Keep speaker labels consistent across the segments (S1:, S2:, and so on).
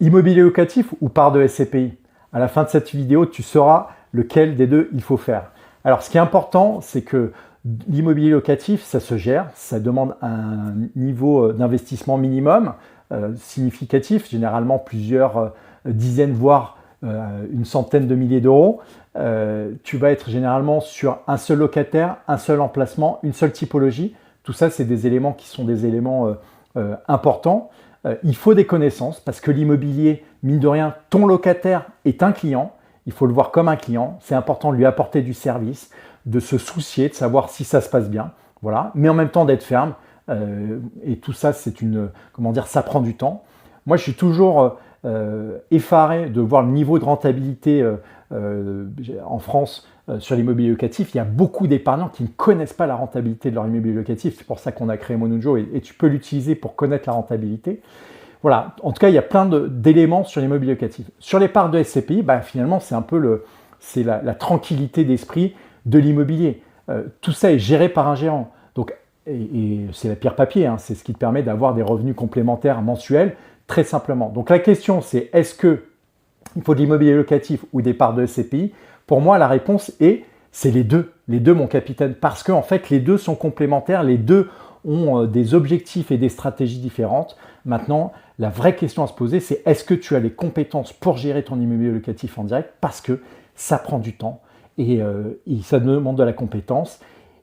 S1: Immobilier locatif ou part de SCPI? À la fin de cette vidéo, tu sauras lequel des deux il faut faire. Alors, ce qui est important, c'est que l'immobilier locatif, ça se gère, ça demande un niveau d'investissement minimum significatif, généralement plusieurs dizaines, voire une centaine de milliers d'euros. Tu vas être généralement sur un seul locataire, un seul emplacement, une seule typologie. Tout ça, c'est des éléments qui sont des éléments importants. Il faut des connaissances parce que l'immobilier, mine de rien, ton locataire est un client. Il faut le voir comme un client. C'est important de lui apporter du service, de se soucier, de savoir si ça se passe bien. Voilà. Mais en même temps d'être ferme. Et tout ça, ça prend du temps. Moi, je suis toujours effaré de voir le niveau de rentabilité en France sur l'immobilier locatif. Il y a beaucoup d'épargnants qui ne connaissent pas la rentabilité de leur immobilier locatif. C'est pour ça qu'on a créé Monujo et tu peux l'utiliser pour connaître la rentabilité. Voilà, en tout cas, il y a plein d'éléments sur l'immobilier locatif. Sur les parts de SCPI, finalement, c'est un peu la tranquillité d'esprit de l'immobilier. Tout ça est géré par un gérant. Donc, et c'est la pierre papier, hein, c'est ce qui te permet d'avoir des revenus complémentaires mensuels, très simplement. Donc la question, c'est est-ce qu'il faut de l'immobilier locatif ou des parts de SCPI? Pour moi, la réponse c'est les deux. Les deux, mon capitaine, parce qu'en fait, les deux sont complémentaires, les deux ont des objectifs et des stratégies différentes. Maintenant, la vraie question à se poser, c'est est-ce que tu as les compétences pour gérer ton immobilier locatif en direct? Parce que ça prend du temps et ça demande de la compétence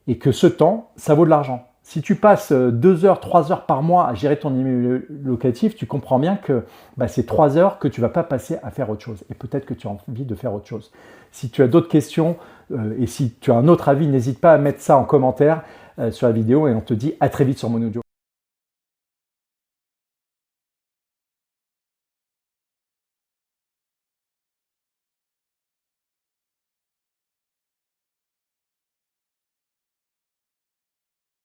S1: et que ce temps, ça vaut de l'argent. Si tu passes 2 heures, 3 heures par mois à gérer ton immobilier locatif, tu comprends bien que c'est 3 heures que tu ne vas pas passer à faire autre chose. Et peut-être que tu as envie de faire autre chose. Si tu as d'autres questions et si tu as un autre avis, n'hésite pas à mettre ça en commentaire sur la vidéo et on te dit à très vite sur Monujo.